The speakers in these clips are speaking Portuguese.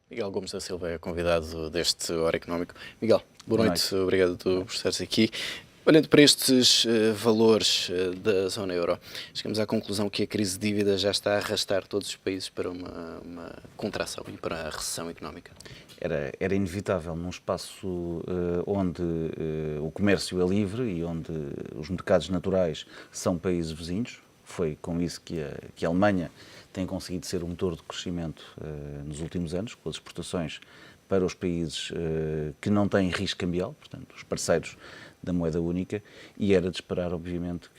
Miguel Gomes da Silva é convidado deste Hora Económico. Miguel, boa Boa noite, noite. obrigado por estares aqui. Olhando para estes valores da zona euro, chegamos à conclusão que a crise de dívida já está a arrastar todos os países para uma contração e para a recessão económica. Era inevitável num espaço onde o comércio é livre e onde os mercados naturais são países vizinhos. Foi com isso que a Alemanha tem conseguido ser o motor de crescimento nos últimos anos, com as exportações para os países que não têm risco cambial, portanto, os parceiros da moeda única, e era de esperar, obviamente,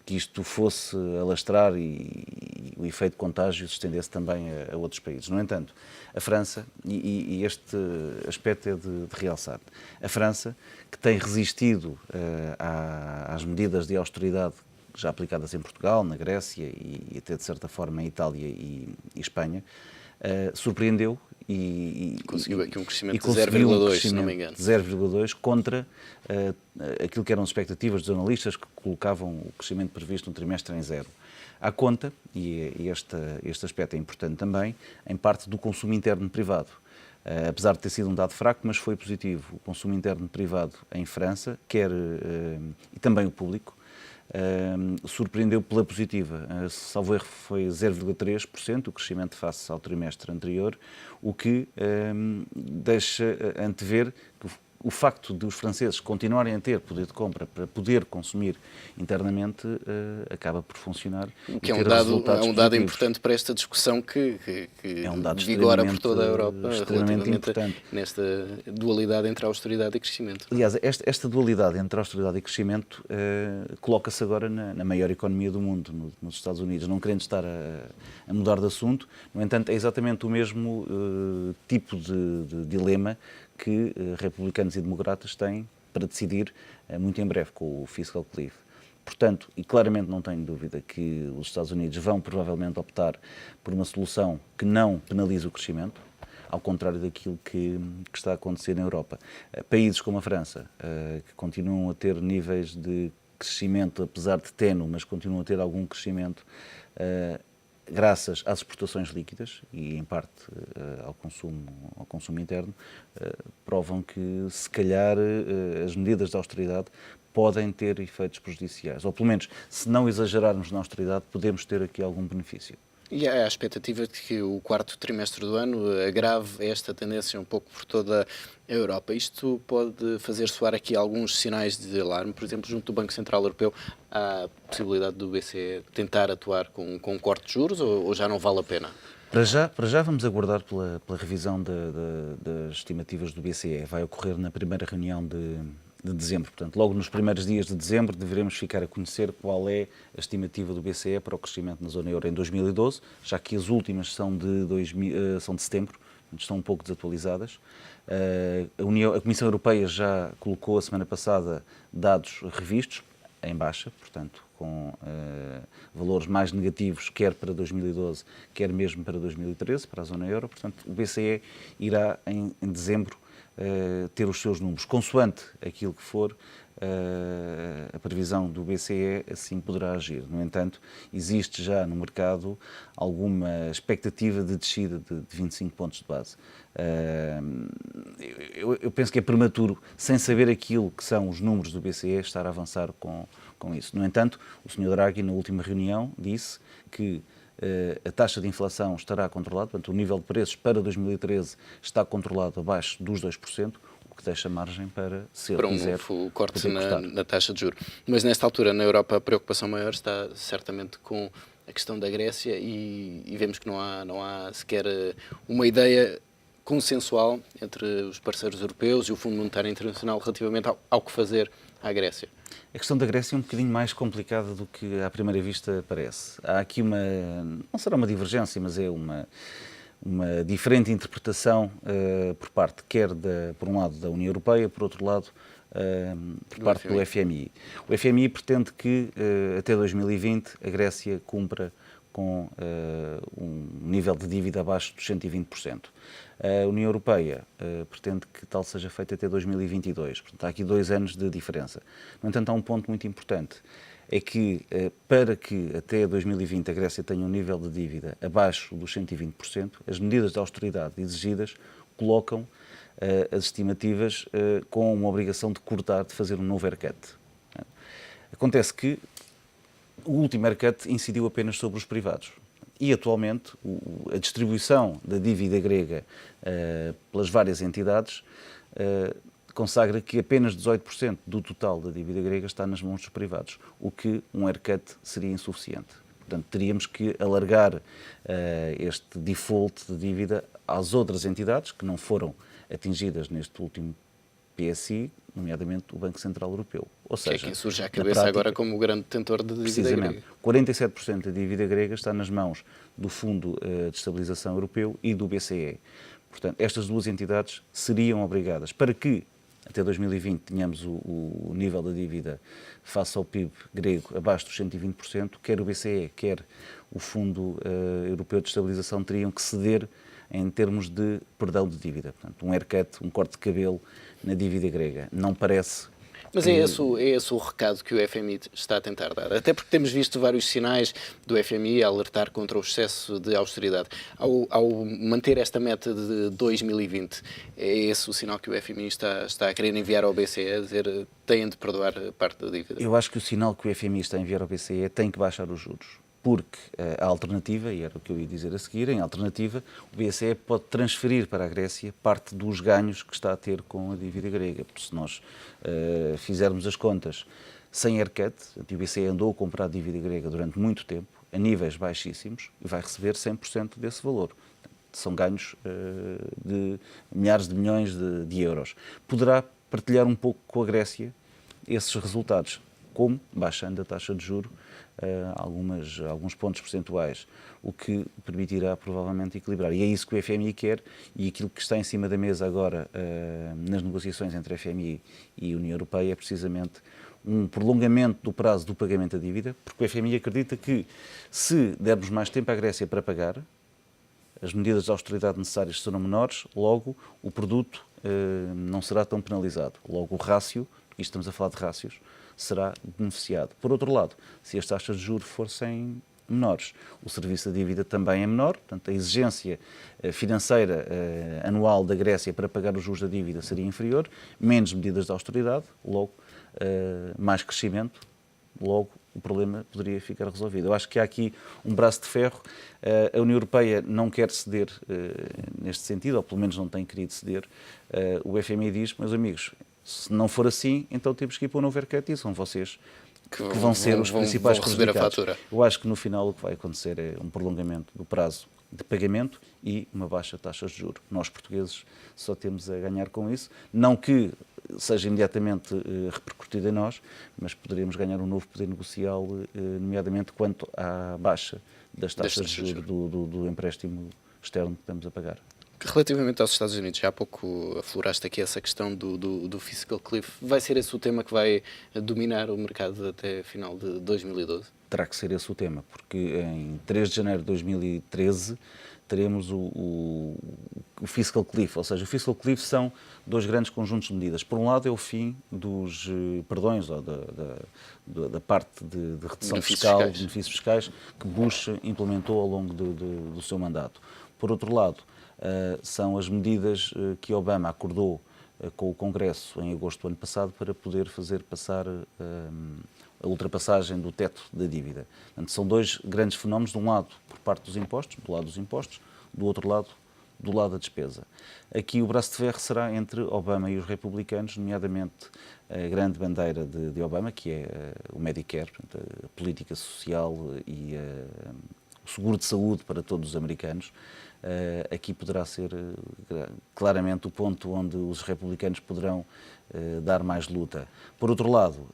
que isto fosse alastrar e o efeito de contágio se estendesse também a outros países. No entanto, a França, e este aspecto é de realçar, a França, que tem resistido às medidas de austeridade já aplicadas em Portugal, na Grécia e até de certa forma em Itália e Espanha, surpreendeu e conseguiu aqui um crescimento de conseguiu 0,2, se não me engano. De 0,2 contra aquilo que eram expectativas dos analistas que colocavam o crescimento previsto no trimestre em zero. À conta, e este aspecto é importante também, em parte do consumo interno privado. Apesar de ter sido um dado fraco, mas foi positivo. O consumo interno privado em França, e também o público, surpreendeu pela positiva. Salvo erro, foi 0,3% o crescimento face ao trimestre anterior, o que deixa antever que o facto de os franceses continuarem a ter poder de compra para poder consumir internamente acaba por funcionar. O que é um dado importante para esta discussão que é um dado vigora por toda a Europa extremamente relativamente importante nesta dualidade entre austeridade e crescimento. Aliás, esta dualidade entre austeridade e crescimento coloca-se agora na maior economia do mundo, nos Estados Unidos, não querendo estar a mudar de assunto. No entanto, é exatamente o mesmo tipo de dilema que republicanos e democratas têm para decidir muito em breve com o Fiscal Cliff. Portanto, e claramente não tenho dúvida que os Estados Unidos vão provavelmente optar por uma solução que não penalize o crescimento, ao contrário daquilo que está a acontecer na Europa. Países como a França, que continuam a ter níveis de crescimento, apesar de ténue, mas continuam a ter algum crescimento, graças às exportações líquidas e, em parte, ao consumo interno, provam que, se calhar, as medidas de austeridade podem ter efeitos prejudiciais. Ou, pelo menos, se não exagerarmos na austeridade, podemos ter aqui algum benefício. E há a expectativa de que o quarto trimestre do ano agrave esta tendência um pouco por toda a Europa. Isto pode fazer soar aqui alguns sinais de alarme. Por exemplo, junto do Banco Central Europeu, há a possibilidade do BCE tentar atuar com um corte de juros ou já não vale a pena? Para já vamos aguardar pela revisão das estimativas do BCE. Vai ocorrer na primeira reunião de dezembro. Portanto, logo nos primeiros dias de dezembro deveremos ficar a conhecer qual é a estimativa do BCE para o crescimento na zona euro em 2012, já que as últimas são de setembro, estão um pouco desatualizadas. A Comissão Europeia já colocou a semana passada dados revistos, em baixa, portanto, com valores mais negativos, quer para 2012, quer mesmo para 2013, para a zona euro. Portanto, o BCE irá, em dezembro, ter os seus números. Consoante aquilo que for a previsão do BCE, assim poderá agir. No entanto, existe já no mercado alguma expectativa de descida de 25 pontos de base. Eu penso que é prematuro, sem saber aquilo que são os números do BCE, estar a avançar com isso. No entanto, o Sr. Draghi, na última reunião, disse que a taxa de inflação estará controlada, portanto, o nível de preços para 2013 está controlado abaixo dos 2%, o que deixa margem para, se ele quiser, um corte na taxa de juros. Mas nesta altura, na Europa, a preocupação maior está certamente com a questão da Grécia e vemos que não há sequer uma ideia consensual entre os parceiros europeus e o Fundo Monetário Internacional relativamente ao que fazer à Grécia. A questão da Grécia é um bocadinho mais complicada do que à primeira vista parece. Há aqui não será uma divergência, mas é uma diferente interpretação por parte, por um lado, da União Europeia, por outro lado, por parte do FMI. O FMI pretende que, até 2020, a Grécia cumpra com um nível de dívida abaixo dos 120%. A União Europeia pretende que tal seja feito até 2022. Portanto, há aqui 2 anos de diferença. No entanto, há um ponto muito importante. é que, para que até 2020 a Grécia tenha um nível de dívida abaixo dos 120%, as medidas de austeridade exigidas colocam as estimativas com uma obrigação de cortar, de fazer um novo haircut. Acontece que o último haircut incidiu apenas sobre os privados. E, atualmente, a distribuição da dívida grega pelas várias entidades consagra que apenas 18% do total da dívida grega está nas mãos dos privados, o que um haircut seria insuficiente. Portanto, teríamos que alargar este default de dívida às outras entidades que não foram atingidas neste último PSI, nomeadamente o Banco Central Europeu. Ou seja, que é quem surge à cabeça prática, agora como o grande detentor de dívida precisamente, grega. 47% da dívida grega está nas mãos do Fundo de Estabilização Europeu e do BCE. Portanto, estas duas entidades seriam obrigadas, para que até 2020 tenhamos o nível da dívida face ao PIB grego abaixo dos 120%, quer o BCE, quer o Fundo Europeu de Estabilização teriam que ceder em termos de perdão de dívida. Portanto, um haircut, um corte de cabelo na dívida grega. Não parece... Mas é esse o recado que o FMI está a tentar dar. Até porque temos visto vários sinais do FMI a alertar contra o excesso de austeridade. Ao manter esta meta de 2020, é esse o sinal que o FMI está a querer enviar ao BCE, a dizer têm de perdoar parte da dívida? Eu acho que o sinal que o FMI está a enviar ao BCE tem que baixar os juros. Porque a alternativa, e era o que eu ia dizer a seguir, em alternativa, o BCE pode transferir para a Grécia parte dos ganhos que está a ter com a dívida grega. Porque se nós fizermos as contas sem haircut, o BCE andou a comprar dívida grega durante muito tempo, a níveis baixíssimos, e vai receber 100% desse valor. São ganhos de milhares de milhões de euros. Poderá partilhar um pouco com a Grécia esses resultados, como baixando a taxa de juro alguns pontos percentuais, o que permitirá provavelmente equilibrar. E é isso que o FMI quer, e aquilo que está em cima da mesa agora nas negociações entre a FMI e a União Europeia é precisamente um prolongamento do prazo do pagamento da dívida, porque o FMI acredita que se dermos mais tempo à Grécia para pagar, as medidas de austeridade necessárias serão menores, logo o produto não será tão penalizado. Logo o rácio, e estamos a falar de rácios, será beneficiado. Por outro lado, se as taxas de juros fossem menores, o serviço da dívida também é menor, portanto a exigência financeira anual da Grécia para pagar os juros da dívida seria inferior, menos medidas de austeridade, logo mais crescimento, logo o problema poderia ficar resolvido. Eu acho que há aqui um braço de ferro. A União Europeia não quer ceder neste sentido, ou pelo menos não tem querido ceder. O FMI diz, meus amigos, se não for assim, então temos que ir para um novo haircut e são vocês que vão ser os principais receber a prejudicados. fatura. Eu acho que no final o que vai acontecer é um prolongamento do prazo de pagamento e uma baixa taxa de juros. Nós, portugueses, só temos a ganhar com isso. Não que seja imediatamente repercutido em nós, mas poderemos ganhar um novo poder negocial, nomeadamente quanto à baixa das taxas de juros do empréstimo externo que estamos a pagar. Relativamente aos Estados Unidos, já há pouco afloraste aqui essa questão do fiscal cliff. Vai ser esse o tema que vai dominar o mercado até final de 2012? Terá que ser esse o tema, porque em 3 de janeiro de 2013 teremos o fiscal cliff, ou seja, o fiscal cliff são dois grandes conjuntos de medidas. Por um lado é o fim dos perdões, ou da parte de redução fiscal, benefícios fiscais, que Bush implementou ao longo do seu mandato. Por outro lado, são as medidas que Obama acordou com o Congresso em agosto do ano passado para poder fazer passar a ultrapassagem do teto da dívida. Portanto, são dois grandes fenómenos, de um lado por parte dos impostos, do lado dos impostos, do outro lado do lado da despesa. Aqui o braço de ferro será entre Obama e os republicanos, nomeadamente a grande bandeira de Obama, que é o Medicare, portanto, a política social e o seguro de saúde para todos os americanos. Aqui poderá ser claramente o ponto onde os republicanos poderão dar mais luta. Por outro lado,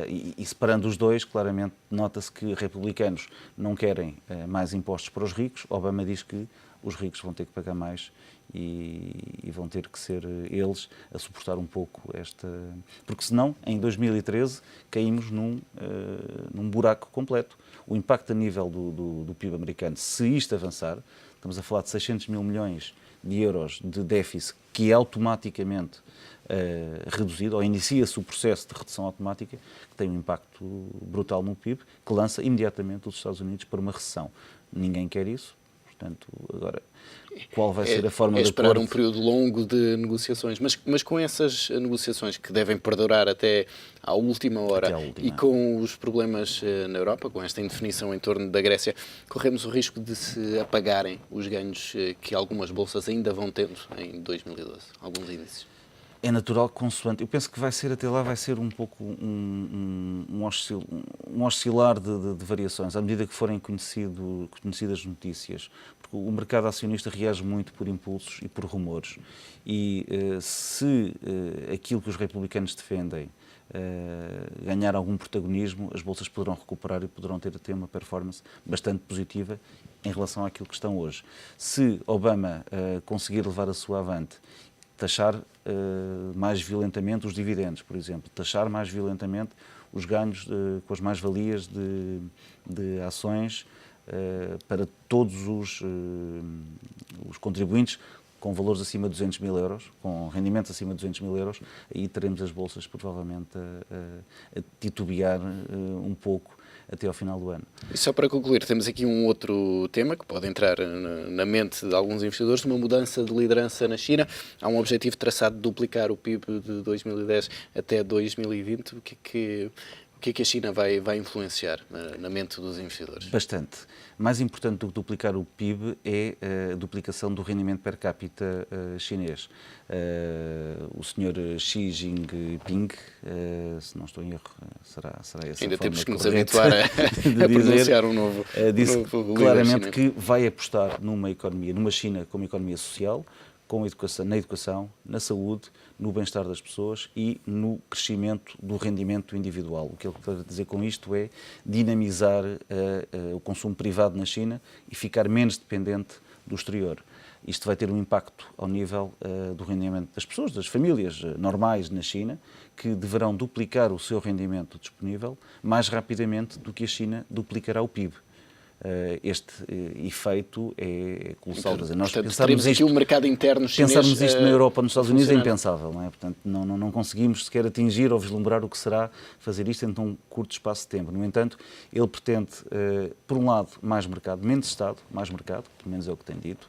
e separando os dois, claramente nota-se que republicanos não querem mais impostos para os ricos. Obama diz que os ricos vão ter que pagar mais e vão ter que ser eles a suportar um pouco esta... Porque senão, em 2013, caímos num buraco completo. O impacto a nível do PIB americano, se isto avançar, estamos a falar de 600 mil milhões de euros de déficit que é automaticamente reduzido, ou inicia-se o processo de redução automática, que tem um impacto brutal no PIB, que lança imediatamente os Estados Unidos para uma recessão. Ninguém quer isso, portanto, agora, qual vai ser a forma de esperar acordo? um período longo de negociações, mas com essas negociações que devem perdurar até à última hora e com os problemas na Europa, com esta indefinição em torno da Grécia, corremos o risco de se apagarem os ganhos que algumas bolsas ainda vão tendo em 2012, alguns índices. É natural, consoante. Eu penso que vai ser até lá, vai ser um pouco um oscilar de variações, à medida que forem conhecidas notícias. Porque o mercado acionista reage muito por impulsos e por rumores. E se aquilo que os republicanos defendem ganhar algum protagonismo, as bolsas poderão recuperar e poderão ter uma performance bastante positiva em relação àquilo que estão hoje. Se Obama conseguir levar a sua avante, taxar mais violentamente os dividendos, por exemplo, taxar mais violentamente os ganhos com as mais-valias de ações para todos os contribuintes com valores acima de 200 mil euros, com rendimentos acima de 200 mil euros, aí teremos as bolsas provavelmente a titubear um pouco até ao final do ano. E só para concluir, temos aqui um outro tema que pode entrar na mente de alguns investidores, uma mudança de liderança na China. Há um objetivo traçado de duplicar o PIB de 2010 até 2020. O que é que a China vai influenciar na mente dos investidores? Bastante. Mais importante do que duplicar o PIB é a duplicação do rendimento per capita chinês. O senhor Xi Jinping, se não estou em erro, será essa ainda a forma temos que nos correta habituar a pronunciar um novo disse novo claramente que vai apostar numa China como economia social, na educação, na saúde, no bem-estar das pessoas e no crescimento do rendimento individual. O que ele quer dizer com isto é dinamizar o consumo privado na China e ficar menos dependente do exterior. Isto vai ter um impacto ao nível do rendimento das pessoas, das famílias normais na China, que deverão duplicar o seu rendimento disponível mais rapidamente do que a China duplicará o PIB. Este efeito é colossal. Então, nós teremos aqui o mercado interno chinês. Pensarmos isto na Europa ou nos Estados Unidos é impensável, não é? Portanto, não conseguimos sequer atingir ou vislumbrar o que será fazer isto em tão curto espaço de tempo. No entanto, ele pretende, por um lado, mais mercado, menos Estado, mais mercado, pelo menos é o que tem dito,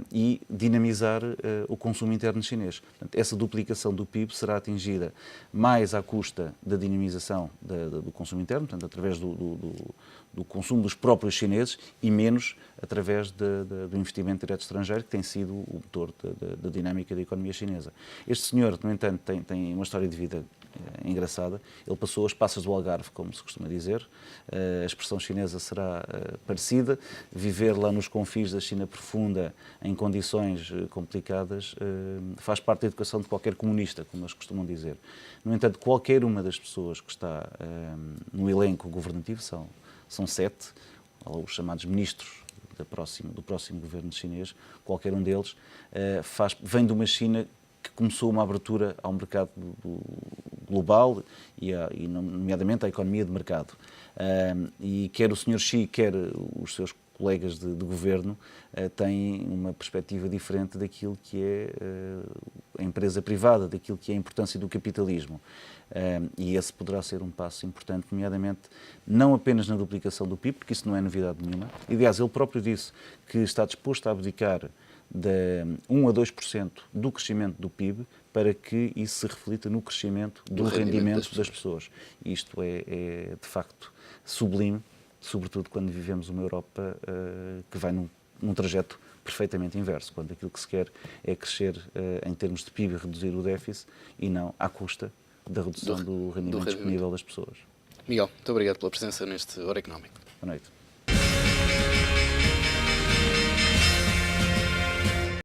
e dinamizar o consumo interno chinês. Portanto, essa duplicação do PIB será atingida mais à custa da dinamização do consumo interno, portanto, através do consumo dos próprios chineses e menos através do investimento direto estrangeiro, que tem sido o motor da dinâmica da economia chinesa. Este senhor, no entanto, tem uma história de vida engraçada. Ele passou as passas do Algarve, como se costuma dizer. A expressão chinesa será parecida. Viver lá nos confins da China profunda, em condições complicadas, faz parte da educação de qualquer comunista, como eles costumam dizer. No entanto, qualquer uma das pessoas que está no elenco governativo, são 7, os chamados ministros do próximo governo chinês, qualquer um deles vem de uma China que começou uma abertura ao mercado global e nomeadamente à economia de mercado. E quer o Sr. Xi, quer os seus colegas de governo têm uma perspectiva diferente daquilo que é a empresa privada, daquilo que é a importância do capitalismo. E esse poderá ser um passo importante, nomeadamente não apenas na duplicação do PIB, porque isso não é novidade nenhuma. Aliás, ele próprio disse que está disposto a abdicar de 1 a 2% do crescimento do PIB para que isso se reflita no crescimento do rendimento das pessoas. E isto é de facto sublime, sobretudo quando vivemos uma Europa que vai num trajeto perfeitamente inverso, quando aquilo que se quer é crescer em termos de PIB e reduzir o déficit e não à custa da redução do rendimento disponível das pessoas. Miguel, muito obrigado pela presença neste Hora Económica. Boa noite.